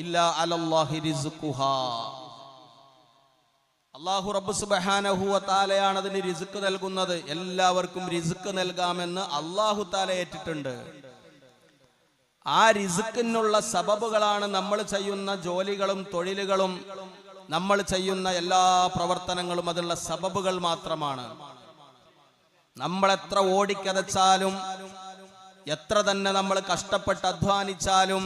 ഇല്ലാ അലല്ലാഹി റിസ്ഖുഹാ. അല്ലാഹു റബ്ബ് സുബ്ഹാനഹു വ തആലയാണ് അതിന് റിസ്ക് നൽകുന്നത്. എല്ലാവർക്കും റിസ്ക് നൽകാമെന്ന് അല്ലാഹു തആല ഏറ്റിട്ടുണ്ട്. ആ റിസ്ക്കിനുള്ള സബബുകളാണ് നമ്മൾ ചെയ്യുന്ന ജോലികളും തൊഴിലുകളും, നമ്മൾ ചെയ്യുന്ന എല്ലാ പ്രവർത്തനങ്ങളും. അതിനുള്ള സബബുകൾ മാത്രമാണ്. നമ്മൾ എത്ര ഓടിക്കതച്ചാലും, എത്ര തന്നെ നമ്മൾ കഷ്ടപ്പെട്ട് അധ്വാനിച്ചാലും,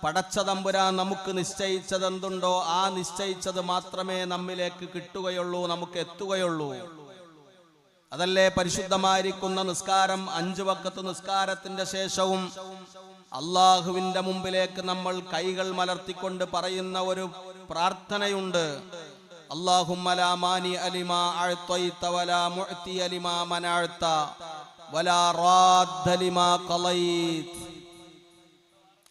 പടച്ച തമ്പുരാൻ നമുക്ക് നിശ്ചയിച്ചതെന്തുണ്ടോ ആ നിശ്ചയിച്ചത് മാത്രമേ നമ്മിലേക്ക് കിട്ടുകയുള്ളൂ, നമുക്ക് എത്തുകയുള്ളൂ. അതല്ലേ പരിശുദ്ധമായിരിക്കുന്ന നിസ്കാരം. 5 വഖത്ത് നിസ്കാരത്തിന്റെ ശേഷവും അള്ളാഹുവിന്റെ മുമ്പിലേക്ക് നമ്മൾ കൈകൾ മലർത്തിക്കൊണ്ട് പറയുന്ന ഒരു പ്രാർത്ഥനയുണ്ട്. അല്ലാഹുമ്മ ലാ മാനി അലിമാ അഅ്തൈത വലാ മുഅതി അലിമാ മനഅത വലാ റാദ്ദ ലിമാ ഖളൈത.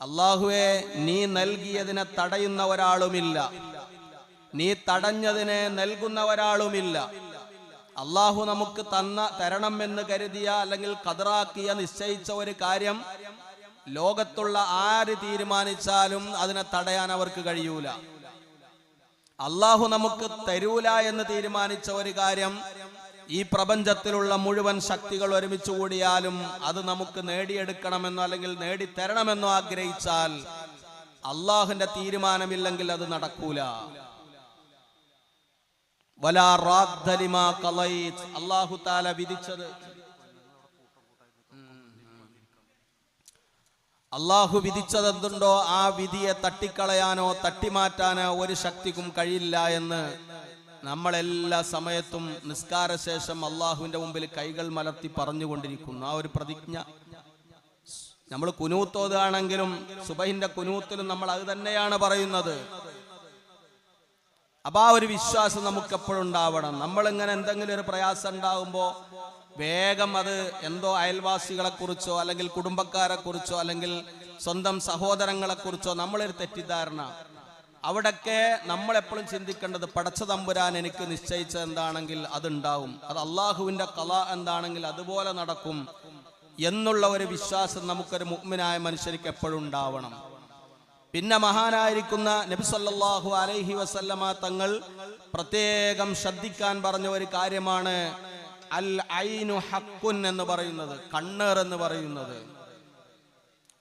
അല്ലാഹുവേ, നീ നൽകിയതിനെ തടയുന്ന ഒരാളുമില്ല, നീ തടഞ്ഞതിനെ നൽകുന്ന ഒരാളുമില്ല. അല്ലാഹു നമുക്ക് തരണം എന്ന് കരുതിയ അല്ലെങ്കിൽ ഖദറാക്കിയ നിശ്ചയിച്ച ഒരു കാര്യം ലോകത്തുള്ള ആര് തീരുമാനിച്ചാലും അതിനെ തടയാൻ അവർക്ക് കഴിയൂല. അല്ലാഹു നമുക്ക് തരൂല എന്ന് തീരുമാനിച്ച ഒരു കാര്യം ഈ പ്രപഞ്ചത്തിലുള്ള മുഴുവൻ ശക്തികൾ ഒരുമിച്ച് കൂടിയാലും അത് നമുക്ക് നേടിയെടുക്കണമെന്നോ അല്ലെങ്കിൽ നേടിത്തരണമെന്നോ ആഗ്രഹിച്ചാൽ അല്ലാഹുവിന്റെ തീരുമാനമില്ലെങ്കിൽ അത് നടക്കൂല. വലാ റാദ്ദ ലിമാ ഖളൈത. അല്ലാഹു തആല വിധിച്ചത്, അല്ലാഹു വിധിച്ചതെന്തുണ്ടോ ആ വിധിയെ തട്ടിക്കളയാനോ തട്ടിമാറ്റാനോ ഒരു ശക്തിക്കും കഴിയില്ല എന്ന് നമ്മളെല്ലാ സമയത്തും നിസ്കാരശേഷം അള്ളാഹുവിന്റെ മുമ്പിൽ കൈകൾ മലർത്തി പറഞ്ഞുകൊണ്ടിരിക്കുന്നു. ആ ഒരു പ്രതിജ്ഞ നമ്മൾ കുനൂത്തോതാണെങ്കിലും സുബഹിന്റെ കുനൂത്തിലും നമ്മൾ അത് തന്നെയാണ് പറയുന്നത്. അപ്പൊ ആ ഒരു വിശ്വാസം നമുക്ക് എപ്പോഴും ഉണ്ടാവണം. നമ്മളിങ്ങനെ എന്തെങ്കിലും ഒരു പ്രയാസം ഉണ്ടാകുമ്പോൾ വേഗം അത് എന്തോ അയൽവാസികളെ കുറിച്ചോ അല്ലെങ്കിൽ കുടുംബക്കാരെ കുറിച്ചോ അല്ലെങ്കിൽ സ്വന്തം സഹോദരങ്ങളെ കുറിച്ചോ നമ്മളൊരു തെറ്റിദ്ധാരണ. അവിടൊക്കെ നമ്മളെപ്പോഴും ചിന്തിക്കേണ്ടത് പടച്ച തമ്പുരാൻ എനിക്ക് നിശ്ചയിച്ചത് എന്താണെങ്കിൽ അതുണ്ടാവും, അത് അള്ളാഹുവിന്റെ ഖളാ എന്താണെങ്കിൽ അതുപോലെ നടക്കും എന്നുള്ള ഒരു വിശ്വാസം നമുക്കൊരു മുഅ്മിനായ മനുഷ്യർക്ക് എപ്പോഴും ഉണ്ടാവണം. പിന്നെ മഹാനായിരിക്കുന്ന നബി സല്ലല്ലാഹു അലൈഹി വസല്ലമ തങ്ങൾ പ്രത്യേകം ശ്രദ്ധിക്കാൻ പറഞ്ഞ ഒരു കാര്യമാണ് അൽ ഐനു ഹഖ്കുൻ എന്ന് പറയുന്നത്, കണ്ണേർ എന്ന് പറയുന്നത്.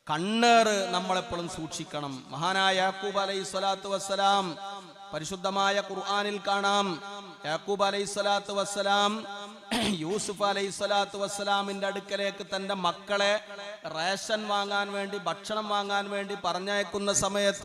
കണ്ണേർ നമ്മളെപ്പോഴും സൂക്ഷിക്കണം. മഹാനായ യാക്കൂബ് അലൈഹി സ്വലാത്തു വസ്സലാം, പരിശുദ്ധമായ ഖുർആനിൽ കാണാം, യാക്കൂബ് അലൈഹി സ്വലാത്തു വസ്സലാം യൂസുഫ് അലൈഹി സ്വലാത്തു വസ്സലാമിന്റെ അടുക്കലേക്ക് തന്റെ മക്കളെ റേഷൻ വാങ്ങാൻ വേണ്ടി, ഭക്ഷണം വാങ്ങാൻ വേണ്ടി പറഞ്ഞയക്കുന്ന സമയത്ത്